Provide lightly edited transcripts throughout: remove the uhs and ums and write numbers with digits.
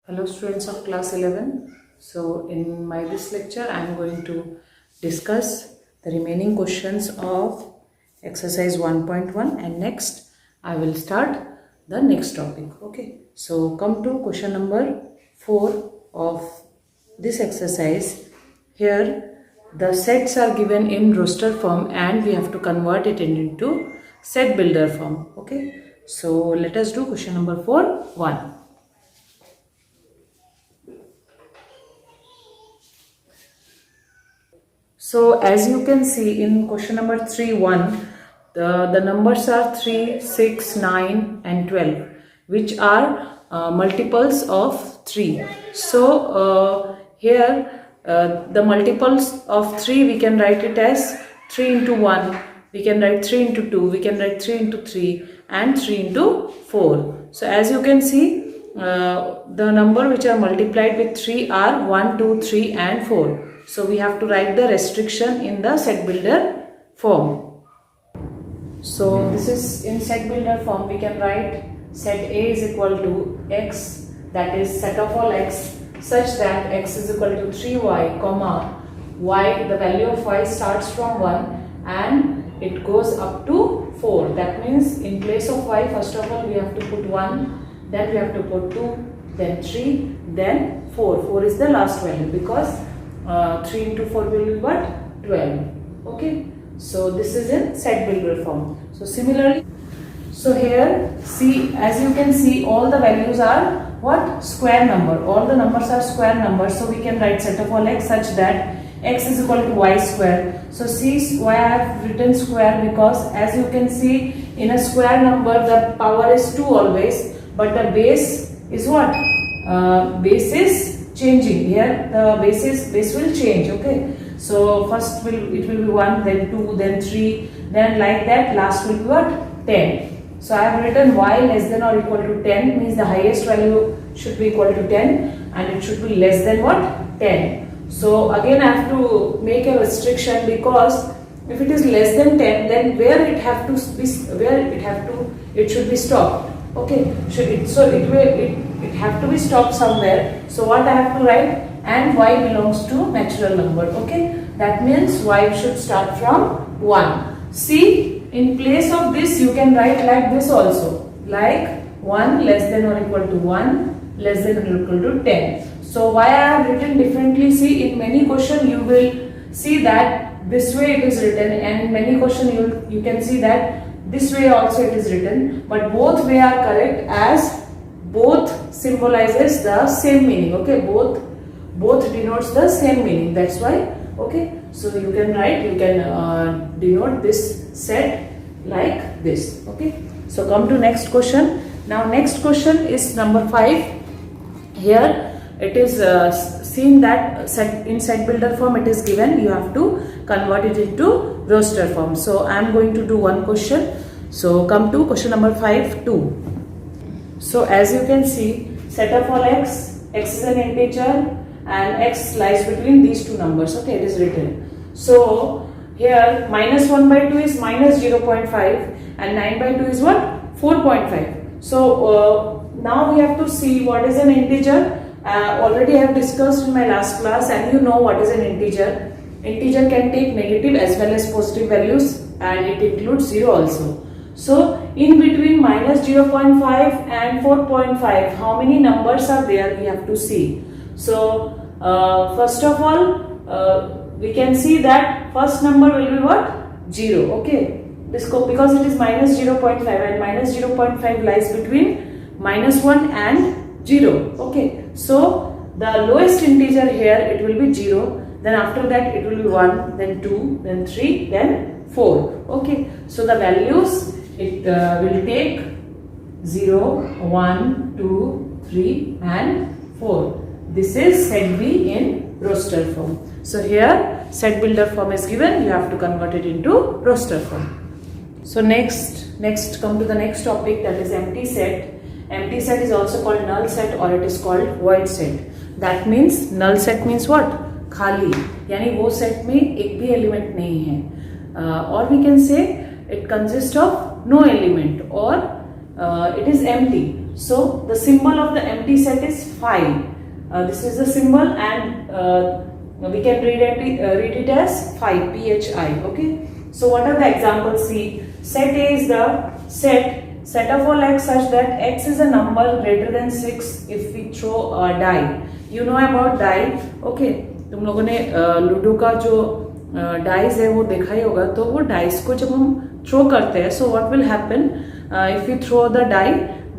Hello students of class 11. So in my this lecture I am going to discuss the remaining questions of exercise 1.1 and next I will start the next topic. Okay. So come to question number 4 of this exercise. Here the sets are given in roster form and we have to convert it into set builder form. Okay. So let us do question number 4.1. So as you can see in question number 3.1, the numbers are 3, 6, 9 and 12 which are multiples of 3. So here the multiples of 3 we can write it as 3 into 1, we can write 3 into 2, we can write 3 into 3 and 3 into 4. So as you can see the number which are multiplied with 3 are 1, 2, 3 and 4. So we have to write the restriction in the set builder form. So this is in set builder form. We can write set A is equal to x, that is set of all x such that x is equal to 3y comma y, the value of y starts from 1 and it goes up to 4. That means in place of y, first of all we have to put 1, then we have to put 2, then 3, then 4. 4 is the last value because 3 into 4 will be what? 12. Okay. So this is in set builder form. So similarly, so here see, as you can see, all the values are what? Square number. All the numbers are square numbers. So we can write set of all x such that x is equal to y square. So see why I have written square, because as you can see in a square number the power is 2 always, but the base is what? Base is changing. Here the base will change. Okay, so first it will be 1, then 2, then 3, then like that, last will be what? 10. So I have written y less than or equal to 10, means the highest value should be equal to 10 and it should be less than what? 10. So again I have to make a restriction, because if it is less than 10, then it should be stopped. Okay, it have to be stopped somewhere. So what I have to write? And y belongs to natural number. Okay, that means y should start from 1. See, in place of this you can write like this also, like 1 less than or equal to 1 less than or equal to 10. So why I have written differently? See, in many question you will see that this way it is written, and in many question you can see that this way also it is written, but both way are correct as both symbolizes the same meaning. Okay, both denotes the same meaning. That's why. Okay, so you can denote this set like this. Okay, so come to next question. Now next question is number 5. Here it is seen that in set builder form it is given, you have to convert it into roster form. So I am going to do one question. So come to question number 5.2. So as you can see, set of all x is an integer and x lies between these two numbers. Okay, it is written. So here minus 1 by 2 is minus 0.5 and 9 by 2 is what? 4.5. So now we have to see what is an integer. Already I have discussed in my last class, and you know what is an integer. Integer can take negative as well as positive values, and it includes 0 also. So in between minus 0.5 and 4.5, how many numbers are there we have to see. So first of all we can see that first number will be what? 0. Okay, because it is minus 0.5 and minus 0.5 lies between minus 1 and 0. Okay, so the lowest integer here it will be 0, then after that it will be 1, then 2, then 3, then 4. Okay, so the values it will take 0, 1, 2, 3 and 4. This is set B in roster form. So here set builder form is given, you have to convert it into roster form. So next come to the next topic, that is empty set. Empty set is also called null set or it is called void set. That means null set means what? खाली, यानी वो set में एक भी element नहीं है, or we can say it consists of no element, or it is empty. So the symbol of the empty set is 5. This is the symbol, and we can read it as 5, phi. Okay. So what are the examples? See, set A is the set of all x such that x is a number greater than 6 if we throw a die. You know about die. Okay. तुम लोगों ने ludo का जो dice है वो देखा ही होगा. तो वो डाइस को जब हम थ्रो करते हैं, so what will happen if you throw the die,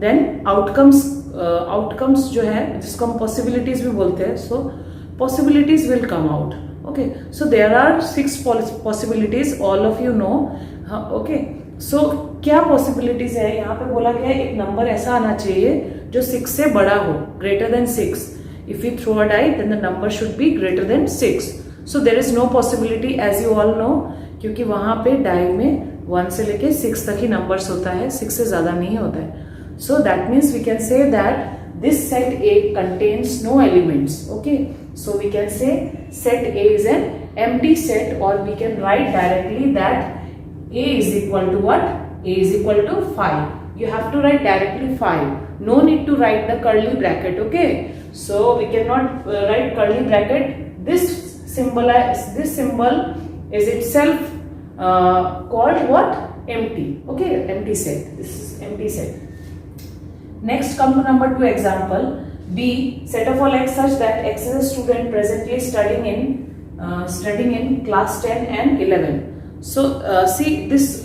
then outcomes जो है जिसको हम पॉसिबिलिटीज भी बोलते हैं, so possibilities will come out. Okay, so there are 6 possibilities, all of you know. Okay, so क्या पॉसिबिलिटीज है? यहाँ पे बोला गया है एक नंबर ऐसा आना चाहिए जो 6 से बड़ा हो, greater than 6. If you throw a die then the number should be greater than 6. So there is no possibility, as you all know, क्योंकि वहां पे डाई में 1 से लेके 6 तक ही नंबर्स होता है, 6 से ज्यादा नहीं होता है. So that means we can say that this set A contains no elements. Okay, so we can say set A is an empty set, or we can write directly that A is equal to what? A is equal to 5. You have to write directly 5. No need to write the curly bracket. Okay, so we cannot write curly bracket. This symbol is itself called what? Empty. Okay, empty set. This is empty set. Next, come to number 2 example. B, set of all x such that x is a student presently studying in class 10 and 11. So see, this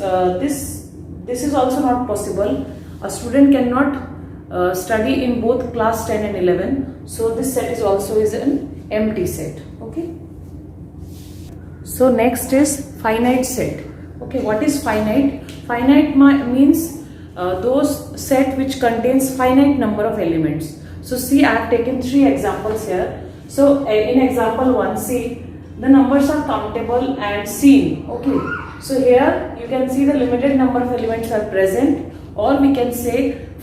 is also not possible. A student cannot study in both class 10 and 11. So this set is also an empty set. Okay. So next is finite set. Okay, what is finite? Finite means those set which contains finite number of elements. So see, I have taken 3 examples here. So in example 1, see, the numbers are countable and seen. Okay, so here you can see the limited number of elements are present, or we can say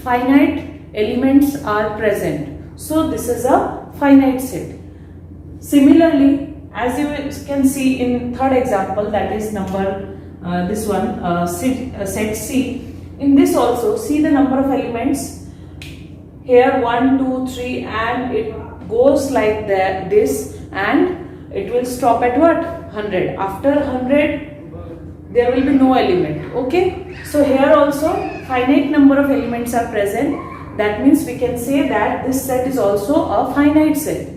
finite elements are present. So this is a finite set. Similarly, as you can see in third example, that is number this one, set C. In this also, see the number of elements here, 1, 2, 3, and it goes like this, and it will stop at what? 100. After 100 there will be no element. Okay, so here also finite number of elements are present. That means we can say that this set is also a finite set.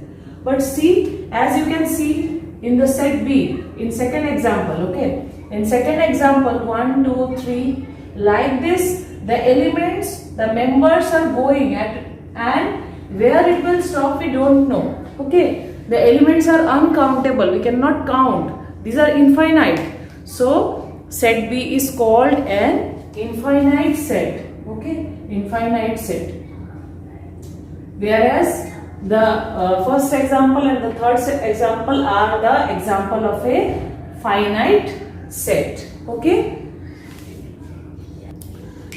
But see, as you can see in the set B, in second example, okay, in second example 1, 2, 3, like this, the elements, the members are going at, and where it will stop we don't know. Okay, the elements are uncountable, we cannot count, these are infinite. So set B is called an infinite set. Okay, infinite set. Whereas the first example and the third example are the example of a finite set. Okay.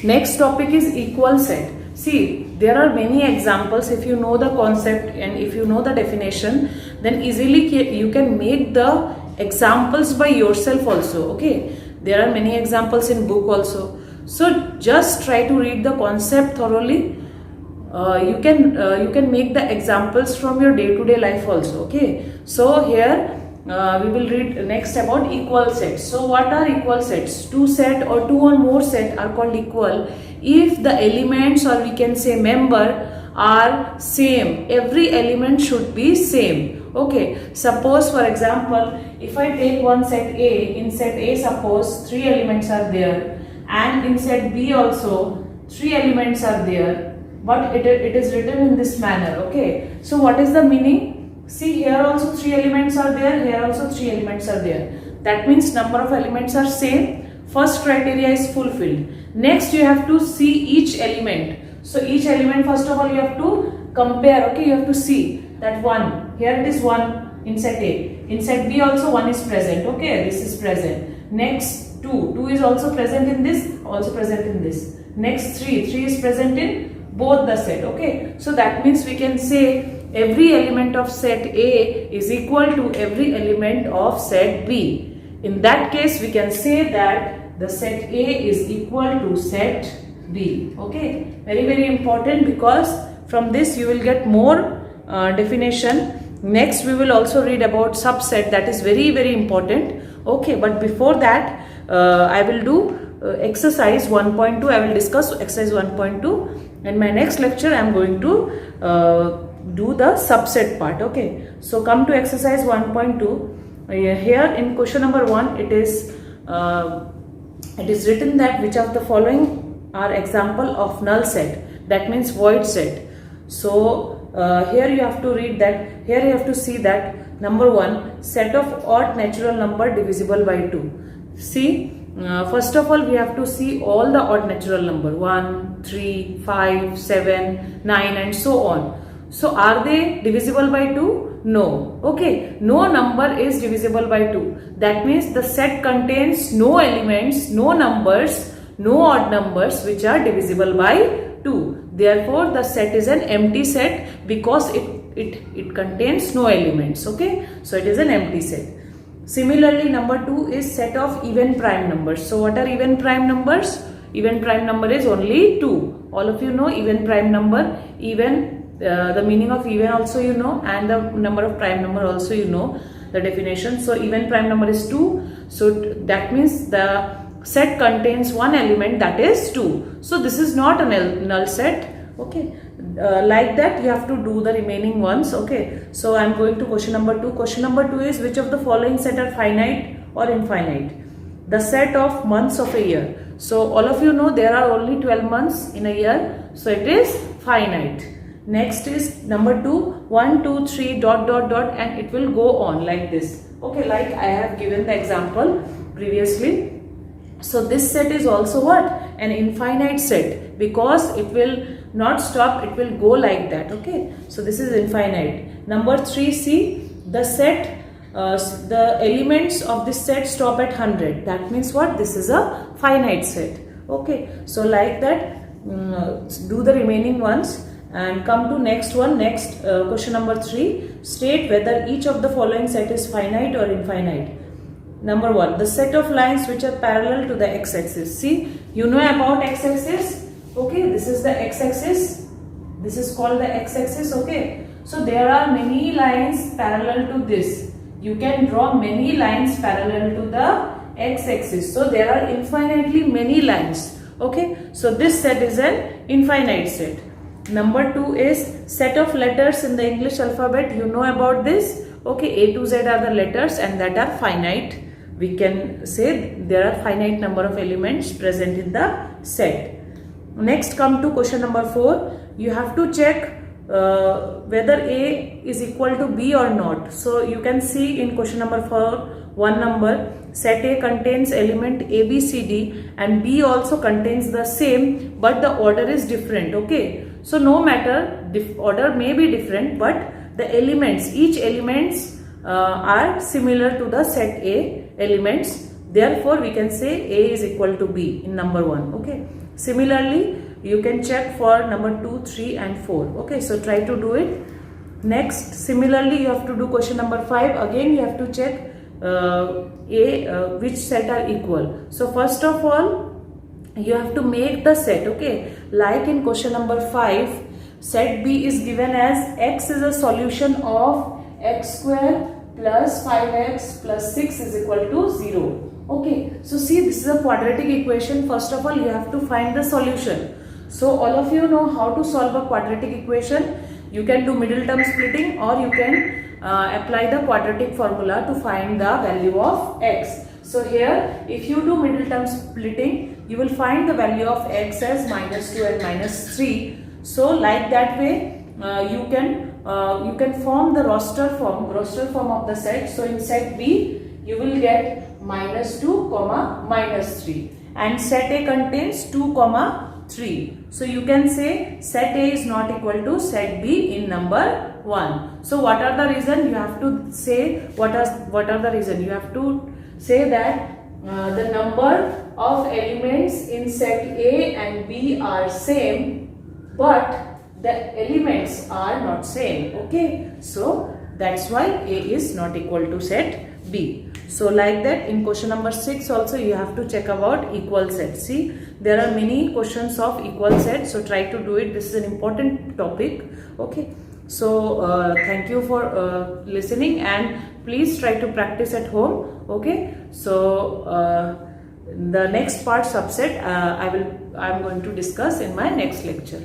Next topic is equal set. See, there are many examples. If you know the concept and if you know the definition, then easily you can make the examples by yourself also. Okay, there are many examples in book also. So just try to read the concept thoroughly. You can make the examples from your day-to-day life also. Okay, so here we will read next about equal sets. So what are equal sets? 2 set or 2 or more set are called equal if the elements, or we can say member, are same. Every element should be same. Okay, suppose for example, if I take one set A, in set A suppose 3 elements are there, and in set B also 3 elements are there, but it is written in this manner. Okay, so what is the meaning? See, here also 3 elements are there, here also 3 elements are there. That means number of elements are same. First criteria is fulfilled. Next you have to see each element. So each element, first of all you have to compare. Okay, you have to see that 1, here it is 1 in set A. In set B also 1 is present. Okay, this is present. Next 2 is also present in this, also present in this. Next 3 is present in both the set. Okay, so that means we can say every element of set A is equal to every element of set B. In that case, we can say that the set A is equal to set B. Okay, very important, because from this you will get more definition. Next we will also read about subset, that is very very important. Okay, but before that I will do exercise 1.2. I will discuss exercise 1.2. In my next lecture I am going to do the subset part. Okay, so come to exercise 1.2. Here in question number 1 it is written that which of the following are example of null set, that means void set. So here you have to read that, here you have to see that number 1, set of odd natural number divisible by 2. See, first of all we have to see all the odd natural number 1, 3, 5, 7, 9 and so on. So are they divisible by 2? No. Okay, no number is divisible by 2. That means the set contains no elements, no numbers, no odd numbers which are divisible by 2. Therefore the set is an empty set because it contains no elements. Okay, so it is an empty set. Similarly, number 2 is set of even prime numbers. So what are even prime numbers? Even prime number is only 2. All of you know even prime number. Even the meaning of even also you know, and the number of prime number also you know the definition. So even prime number is 2. So that means the set contains one element, that is 2. So this is not a null set. Okay, like that you have to do the remaining ones. Okay, so I am going to question number 2. Question number 2 is which of the following set are finite or infinite? The set of months of a year. So all of you know there are only 12 months in a year, so it is finite. Next is number 2, 1, 2, 3 dot dot dot, and it will go on like this. Okay, like I have given the example previously. So this set is also what? An infinite set, because it will not stop, it will go like that. Okay, so this is infinite. Number 3, see, the set, the elements of this set stop at 100. That means what? This is a finite set. Okay, so like that, do the remaining ones and come to next one. Next question number 3, state whether each of the following set is finite or infinite. Number 1, the set of lines which are parallel to the x-axis. See, you know about x-axis. Okay, this is the x-axis. This is called the x-axis. Okay, so there are many lines parallel to this. You can draw many lines parallel to the x-axis. So there are infinitely many lines. Okay, so this set is an infinite set. Number 2 is set of letters in the English alphabet. You know about this. Okay, A to Z are the letters and that are finite. We can say there are finite number of elements present in the set. Next, come to question number 4. You have to check whether A is equal to B or not. So you can see in question number 4, one number, set A contains element A, B, C, D, and B also contains the same, but the order is different. Okay, so no matter, order may be different, but the elements, each elements are similar to the set A elements. Therefore we can say A is equal to B in number 1. Okay, similarly you can check for number 2, 3 and 4. Okay, so try to do it. Next, similarly you have to do question number 5. Again you have to check which set are equal. So first of all you have to make the set. Okay, like in question number 5, set B is given as x is a solution of x square plus 5x plus 6 is equal to 0. Okay, so see, this is a quadratic equation. First of all you have to find the solution. So all of you know how to solve a quadratic equation. You can do middle term splitting, or you can apply the quadratic formula to find the value of x. So here if you do middle term splitting, you will find the value of x as -2 and -3. So like that way you can form the roster form of the set. So in set B you will get -2, -3, and set A contains 2, 3. So you can say set A is not equal to set B in number 1. So what are the reason? You have to say what are the reason? You have to say that the number of elements in set A and B are same, but the elements are not same. Okay, so that's why A is not equal to set B. So like that, in question number 6 also you have to check about equal set. See, there are many questions of equal set, so try to do it. This is an important topic. Okay, so thank you for listening, and please try to practice at home. Okay, so the next part, subset, I'm going to discuss in my next lecture.